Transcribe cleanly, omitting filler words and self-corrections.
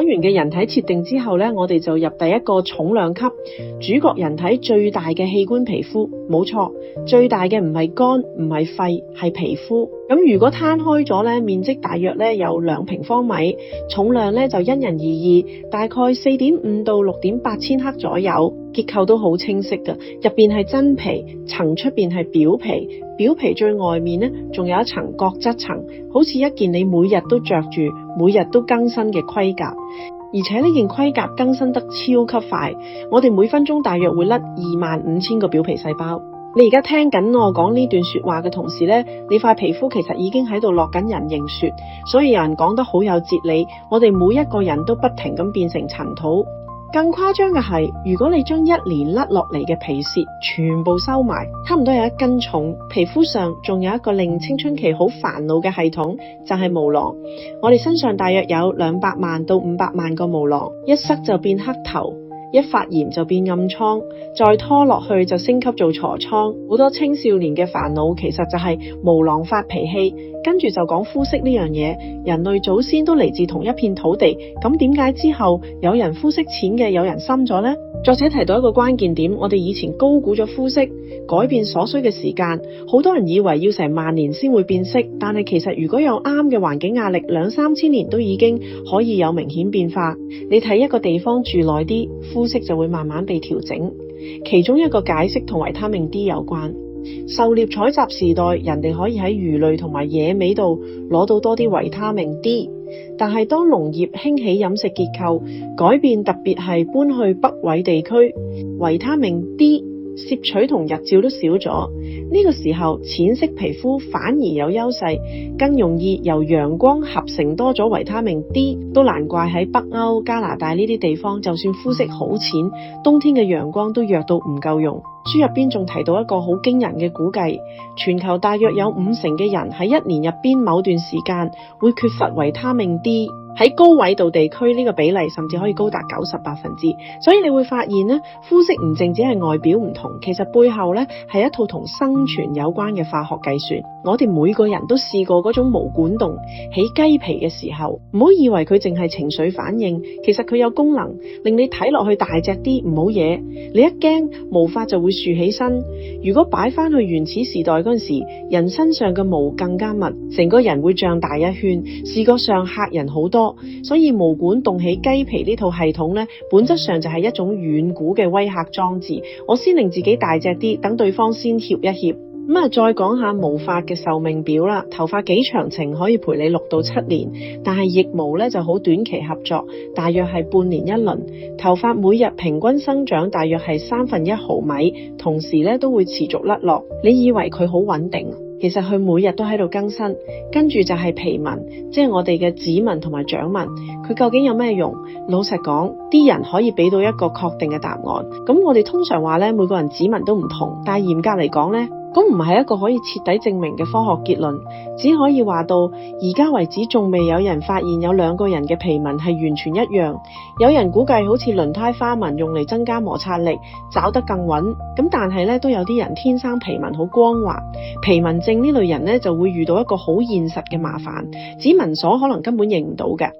講完嘅人體設定之後呢，我哋就入第一個重量級，主角人體最大嘅器官皮膚。冇錯，最大嘅唔係肝，唔係肺，係皮膚。咁如果攤開咗呢，面積大約呢有2平方米，重量呢就因人而異，大概4.5到6.8千克左右。結構都好清晰㗎，入邊係真皮，層出邊係表皮，表皮最外面呢仲有一層角質層，好似一件你每日都着住、每日都更新嘅盔甲。而且呢件盔甲更新得超級快，我哋每分鐘大約會甩25000個表皮細胞。你而家聽緊我講呢段說話嘅同時呢，你塊皮膚其實已經喺度落緊人形雪，所以有人講得好有哲理，我哋每一個人都不停咁變成塵土。更誇張嘅係，如果你將一年甩落嚟嘅皮屑全部收埋，差唔多有1斤重，皮膚上仲有一個令青春期好煩惱嘅系統，就係毛囊。我哋身上大約有200萬到500萬個毛囊，一塞就變黑頭，一發炎就變暗瘡，再拖落去就升級做痤瘡。好多青少年嘅煩惱其實就係毛囊發脾氣。跟住就講膚色呢樣嘢，人類祖先都嚟自同一片土地，咁點解之後有人膚色淺嘅，有人深咗呢？作者提到一個關鍵點，我哋以前高估咗膚色改變所需嘅時間，好多人以為要成萬年先會變色，但係其實如果有啱嘅環境壓力，2-3千年都已經可以有明顯變化。你睇一個地方住耐啲，膚色就會慢慢被調整。其中一個解釋同維他命 D 有關。狩獵採集時代，人哋可以喺魚類同埋野味度攞到多啲維他命 D， 但係當農業興起飲食結構改變，特別係搬去北緯地區，維他命 D 攝取同日照都少咗，呢個時候淺色皮膚反而有優勢，更容易由陽光合成多咗維他命 D， 都難怪喺北歐、加拿大呢啲地方，就算膚色好淺，冬天嘅陽光都弱到唔夠用。書入邊仲提到一個好驚人嘅估計，全球大約有50%嘅人喺1年入邊某段時間會缺乏維他命 D。喺高緯度地區呢個比例甚至可以高達98%，所以你會發現呢，膚色唔淨只係外表唔同，其實背後呢係一套同生存有關嘅化學計算。我哋每個人都試過嗰種毛管戙起雞皮嘅時候，唔好以為佢淨係情緒反應，其實佢有功能令你睇落去大隻啲，唔好嘢。你一驚毛髮就會豎起身。如果擺翻去原始時代嗰陣時，人身上嘅毛更加密，成個人會脹大一圈，視覺上嚇人好多。所以毛管戙起雞皮呢套系統呢，本質上就係一種遠古嘅威嚇裝置。我先令自己大隻啲，等對方先怯一怯。再講下毛髮嘅壽命表啦。頭髮幾長情可以陪你6到7年，但係腋毛呢就好短期合作，大約係半年一輪。頭髮每日平均生長大約係1/3毫米，同時呢都會持續甩落。你以為佢好穩定？其實佢每日都喺度更新，跟住就係皮紋，即係我哋嘅指紋同埋掌紋。佢究竟有咩用？老實講，啲人可以俾到一個確定嘅答案。咁我哋通常話呢，每個人指紋都唔同，但係嚴格嚟講呢，咁唔係一個可以徹底證明嘅科學結論，只可以話到而家為止仲未有人發現有2個人嘅皮紋係完全一樣。有人估計好似輪胎花紋用嚟增加摩擦力，抓得更穩。咁但係咧都有啲人天生皮紋好光滑，皮紋症呢類人咧就會遇到一個好現實嘅麻煩，指紋鎖可能根本認唔到嘅。